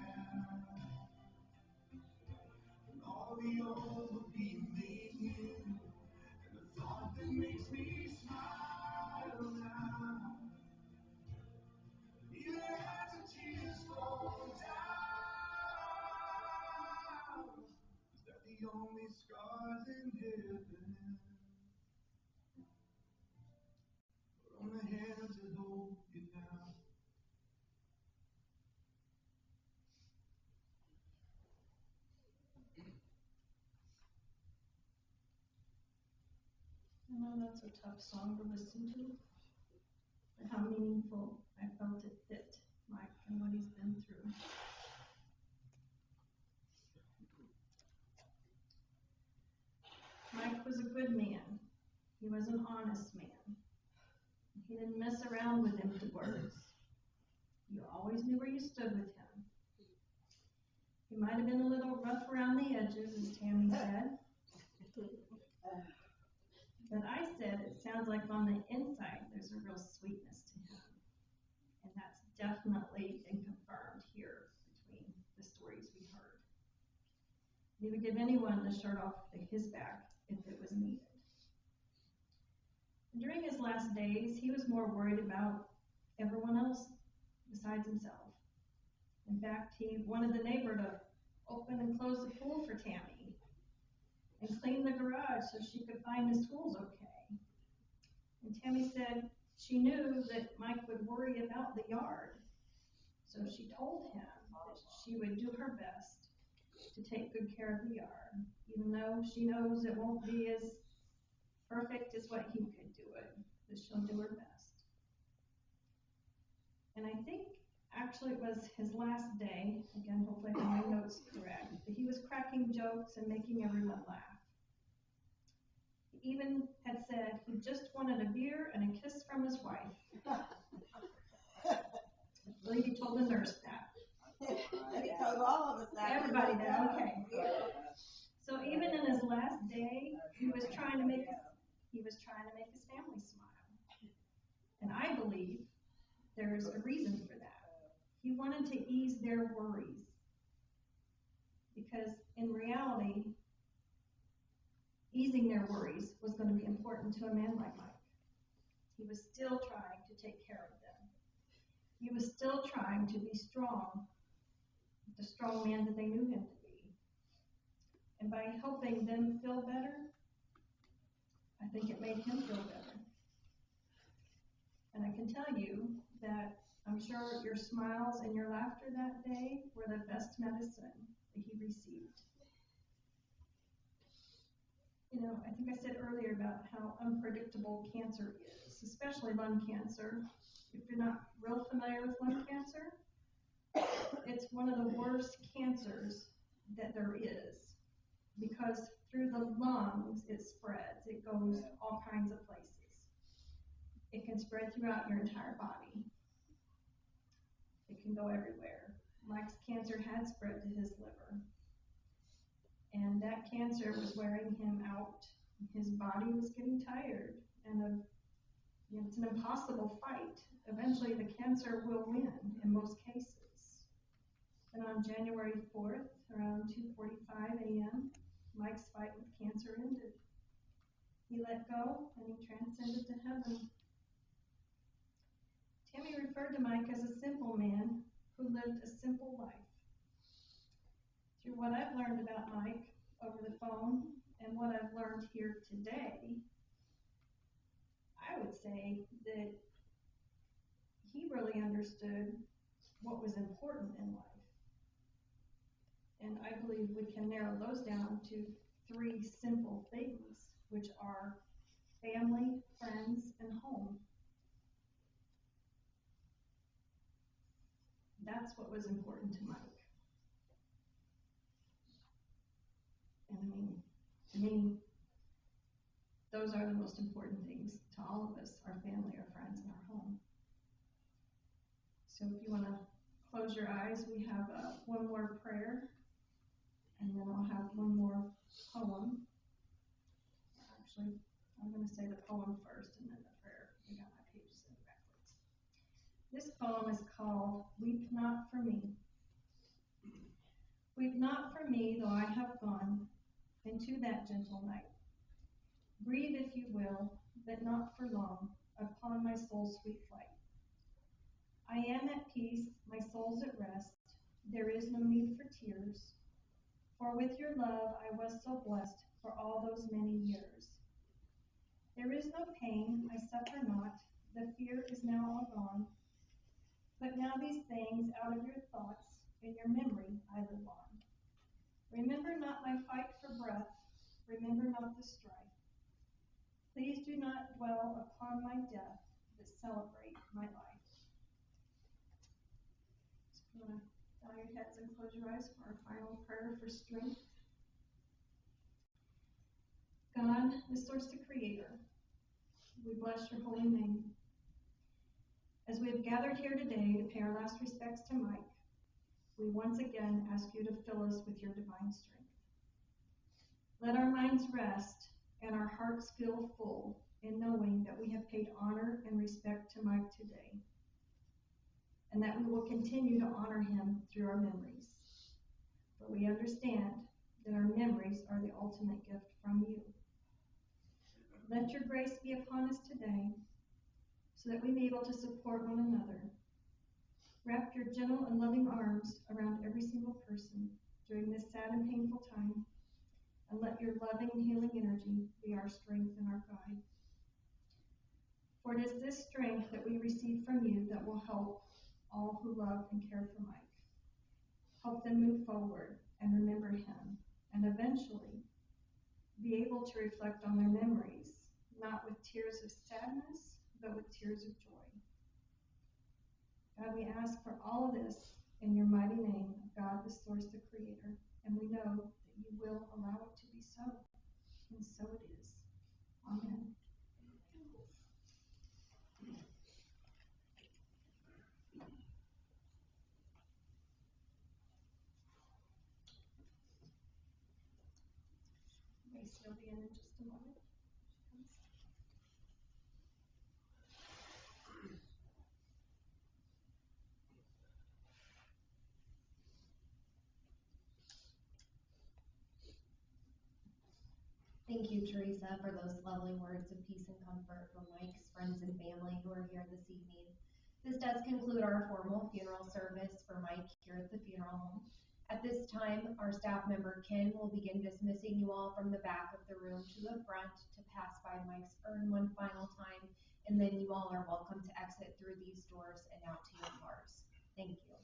And all the old will be made new. And the thought that makes me smile now, even as the tears fall down, is that the only scars in heaven are on the hands that hold you now. I know that's a tough song to listen to, but how meaningful I felt it fit Mike and what he's been through. Mike was a good man. He was an honest man. He didn't mess around with empty words. You always knew where you stood with him. He might have been a little rough around the edges, as Tammy said. But I said it sounds like on the inside there's a real sweetness to him. And that's definitely been confirmed here between the stories we heard. He would give anyone the shirt off his back if it was needed. And during his last days, he was more worried about everyone else besides himself. In fact, he wanted the neighbor to open and close the pool for Tammy and clean the garage so she could find his tools okay. And Tammy said she knew that Mike would worry about the yard, so she told him that she would do her best to take good care of the yard, even though she knows it won't be as perfect as what he could do it, but she'll do her best. And I think actually it was his last day, again, hopefully I have my notes correct, but he was cracking jokes and making everyone laugh. He even had said he just wanted a beer and a kiss from his wife. I believe he told the nurse that. And he told all of us that. Everybody that, okay. So even in his last day, he was trying to make his family smile. And I believe there's a reason for that. He wanted to ease their worries. Because in reality, easing their worries was going to be important to a man like Mike. He was still trying to take care of them. He was still trying to be strong, the strong man that they knew him to be. And by helping them feel better, I think it made him feel better. And I can tell you that I'm sure your smiles and your laughter that day were the best medicine that he received. You know, I think I said earlier about how unpredictable cancer is, especially lung cancer. If you're not real familiar with lung cancer, it's one of the worst cancers that there is, because through the lungs it spreads. It goes all kinds of places. It can spread throughout your entire body. It can go everywhere. Mike's cancer had spread to his liver, and that cancer was wearing him out. His body was getting tired, and it's an impossible fight. Eventually the cancer will win in most cases. And on January 4th, around 2:45 a.m., Mike's fight with cancer ended. He let go and he transcended to heaven. Tammy referred to Mike as a simple man who lived a simple life. Through what I've learned about Mike over the phone and what I've learned here today, I would say that he really understood what was important in life. And I believe we can narrow those down to 3 simple things, which are family, friends, and home. That's what was important to Mike. And to me, those are the most important things to all of us, our family, our friends, and our home. So if you want to close your eyes, we have one more prayer, and then I'll have one more poem. Actually, I'm going to say the poem first and then the prayer. I got my pages in backwards. This poem is called Weep Not For Me. Weep not for me, though I have gone into that gentle night. Grieve if you will, but not for long, upon my soul's sweet flight. I am at peace, my soul's at rest, there is no need for tears, for with your love I was so blessed for all those many years. There is no pain, I suffer not, the fear is now all gone, but now these things out of your thoughts, in your memory I live on. Remember not my fight for breath, remember not the strife. Please do not dwell upon my death, but celebrate my life. So if you want to bow your heads and close your eyes for our final prayer for strength. God, the source, the creator, we bless your holy name. As we have gathered here today to pay our last respects to Mike, we once again ask you to fill us with your divine strength. Let our minds rest and our hearts feel full in knowing that we have paid honor and respect to Mike today, and that we will continue to honor him through our memories. For we understand that our memories are the ultimate gift from you. Let your grace be upon us today, so that we may be able to support one another. Wrap your gentle and loving arms around every single person during this sad and painful time, and let your loving and healing energy be our strength and our guide. For it is this strength that we receive from you that will help all who love and care for Mike. Help them move forward and remember him, and eventually be able to reflect on their memories, not with tears of sadness, but with tears of joy. God, we ask for all of this in your mighty name, God, the source, the creator, and we know that you will allow it to be so, and so it is. Amen. Macy will be in just a moment. Thank you, Teresa, for those lovely words of peace and comfort for Mike's friends and family who are here this evening. This does conclude our formal funeral service for Mike here at the funeral home. At this time, our staff member Ken will begin dismissing you all from the back of the room to the front to pass by Mike's urn one final time, and then you all are welcome to exit through these doors and out to your cars. Thank you.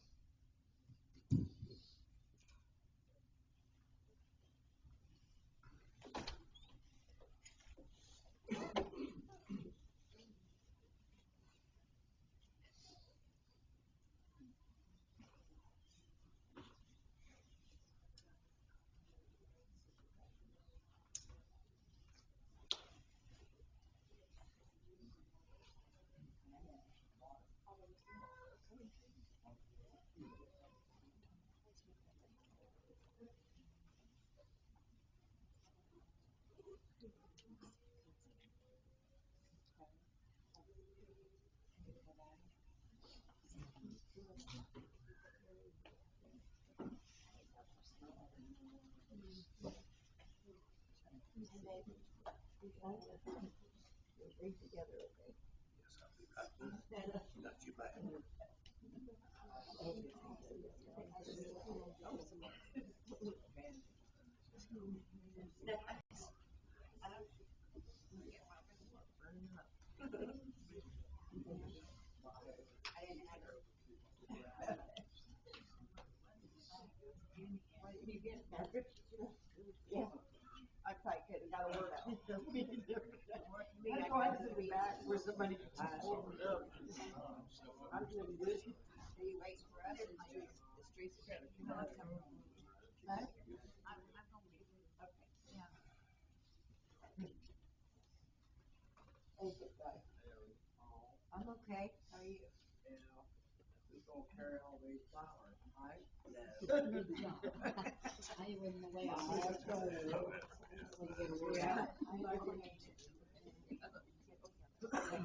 Read together, okay? Got you back. Yeah. I probably couldn't got a word out. That's why I sit back where somebody can hold it up. I'm doing good. Are you waiting for us? Is Teresa coming? Huh? Okay, yeah. Hey, good guy. I'm okay. How are you? Who's gonna carry all these flowers, Mike? I ain't running away. That's right. Yeah.